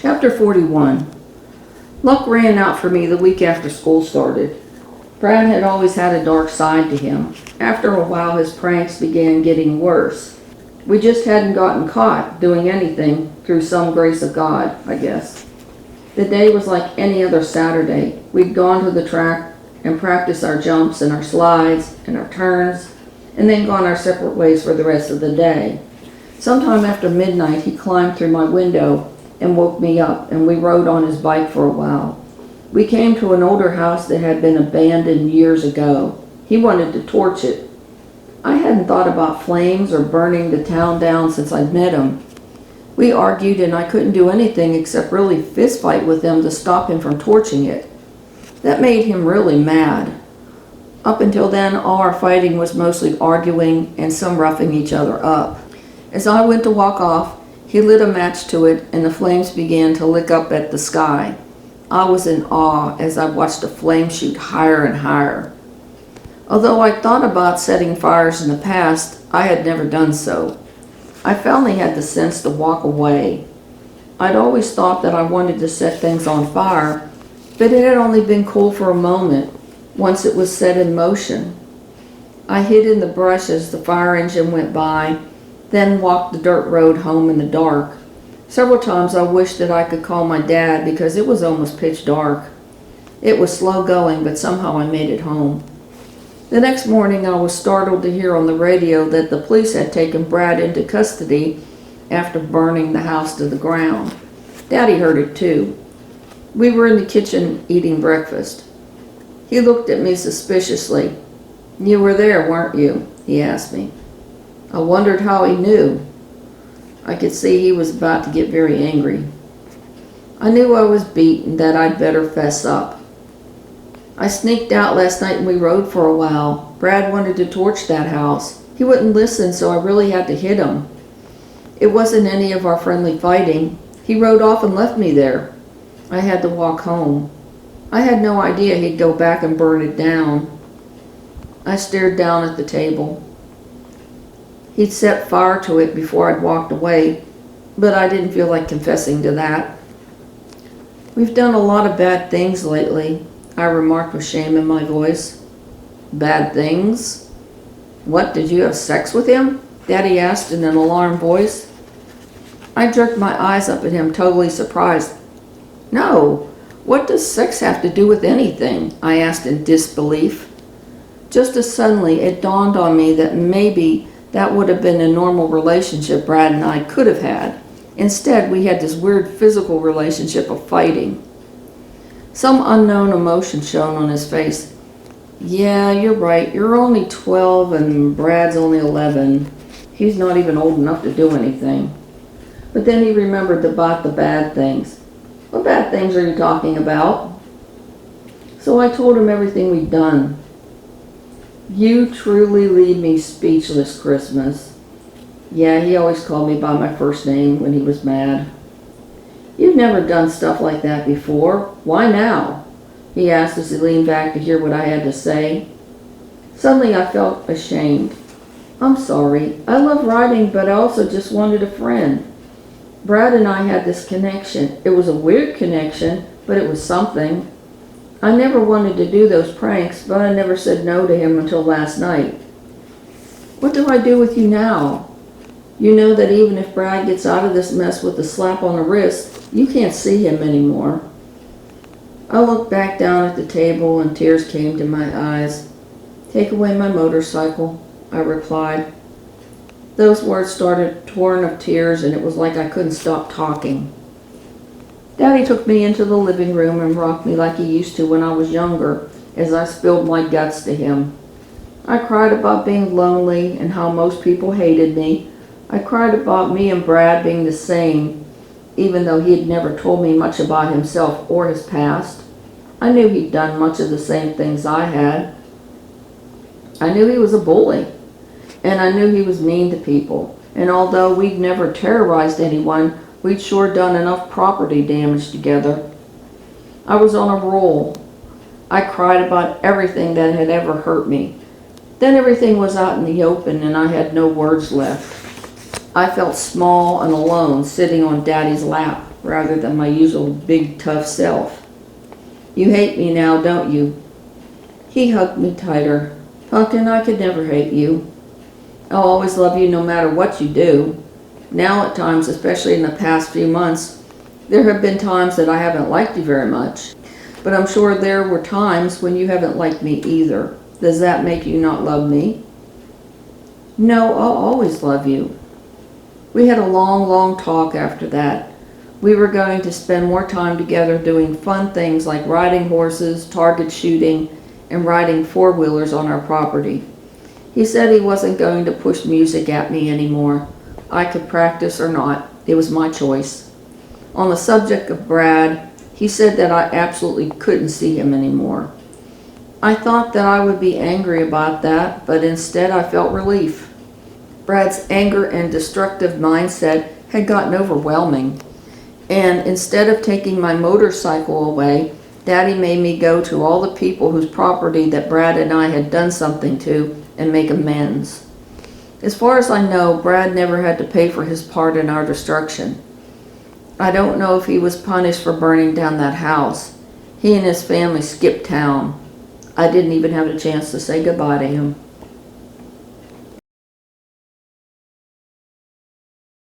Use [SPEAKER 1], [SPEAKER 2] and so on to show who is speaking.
[SPEAKER 1] Chapter 41. Luck ran out for me the week after school started. Brad had always had a dark side to him. After a while, his pranks began getting worse. We just hadn't gotten caught doing anything through some grace of God, I guess. The day was like any other Saturday. We'd gone to the track and practiced our jumps and our slides and our turns, and then gone our separate ways for the rest of the day. Sometime after midnight, he climbed through my window and woke me up, and we rode on his bike for a while. We came to an older house that had been abandoned years ago. He wanted to torch it. I hadn't thought about flames or burning the town down since I'd met him. We argued, and I couldn't do anything except really fist fight with him to stop him from torching it. That made him really mad. Up until then, all our fighting was mostly arguing and some roughing each other up. As I went to walk off, he lit a match to it, and the flames began to lick up at the sky. I was in awe as I watched the flame shoot higher and higher. Although I'd thought about setting fires in the past, I had never done so. I finally had the sense to walk away. I'd always thought that I wanted to set things on fire, but it had only been cool for a moment, once it was set in motion. I hid in the brush as the fire engine went by, then walked the dirt road home in the dark. Several times I wished that I could call my dad because it was almost pitch dark. It was slow going, but somehow I made it home. The next morning I was startled to hear on the radio that the police had taken Brad into custody after burning the house to the ground. Daddy heard it too. We were in the kitchen eating breakfast. He looked at me suspiciously. "You were there, weren't you?" he asked me. I wondered how he knew. I could see he was about to get very angry. I knew I was beat and that I'd better fess up. I sneaked out last night and we rode for a while. Brad wanted to torch that house. He wouldn't listen, so I really had to hit him. It wasn't any of our friendly fighting. He rode off and left me there. I had to walk home. I had no idea he'd go back and burn it down. I stared down at the table. He'd set fire to it before I'd walked away, but I didn't feel like confessing to that. "We've done a lot of bad things lately," I remarked with shame in my voice. "Bad things? What, did you have sex with him?" Daddy asked in an alarmed voice. I jerked my eyes up at him, totally surprised. "No, what does sex have to do with anything?" I asked in disbelief. Just as suddenly it dawned on me that maybe that would have been a normal relationship Brad and I could have had. Instead, we had this weird physical relationship of fighting. Some unknown emotion shone on his face. "Yeah, you're right. You're only 12 and Brad's only 11. He's not even old enough to do anything." But then he remembered about the bad things. "What bad things are you talking about?" So I told him everything we'd done. "You truly leave me speechless, Christmas." Yeah, he always called me by my first name when he was mad. "You've never done stuff like that before. Why now?" he asked as he leaned back to hear what I had to say. Suddenly I felt ashamed. "I'm sorry. I love riding, but I also just wanted a friend. Brad and I had this connection. It was a weird connection, but it was something. I never wanted to do those pranks, but I never said no to him until last night." "What do I do with you now? You know that even if Brad gets out of this mess with a slap on the wrist, you can't see him anymore." I looked back down at the table and tears came to my eyes. "Take away my motorcycle," I replied. Those words started a torrent of tears, and it was like I couldn't stop talking. Daddy took me into the living room and rocked me like he used to when I was younger, as I spilled my guts to him. I cried about being lonely and how most people hated me. I cried about me and Brad being the same, even though he had never told me much about himself or his past. I knew he'd done much of the same things I had. I knew he was a bully, and I knew he was mean to people. And although we'd never terrorized anyone, we'd sure done enough property damage together. I was on a roll. I cried about everything that had ever hurt me. Then everything was out in the open and I had no words left. I felt small and alone sitting on Daddy's lap. rather than my usual big tough self. You hate me now, don't you? He hugged me tighter. Pumpkin, I could never hate you. I'll always love you no matter what you do. Now at times, especially in the past few months, there have been times that I haven't liked you very much. But I'm sure there were times when you haven't liked me either. Does that make you not love me? No, I'll always love you. We had a long, long talk after that. We were going to spend more time together doing fun things like riding horses, target shooting, and riding four-wheelers on our property. He said he wasn't going to push music at me anymore. I could practice or not. It was my choice. On the subject of Brad, he said that I absolutely couldn't see him anymore. I thought that I would be angry about that, but instead I felt relief. Brad's anger and destructive mindset had gotten overwhelming, and instead of taking my motorcycle away, Daddy made me go to all the people whose property that Brad and I had done something to and make amends. As far as I know, Brad never had to pay for his part in our destruction. I don't know if he was punished for burning down that house. He and his family skipped town. I didn't even have a chance to say goodbye to him.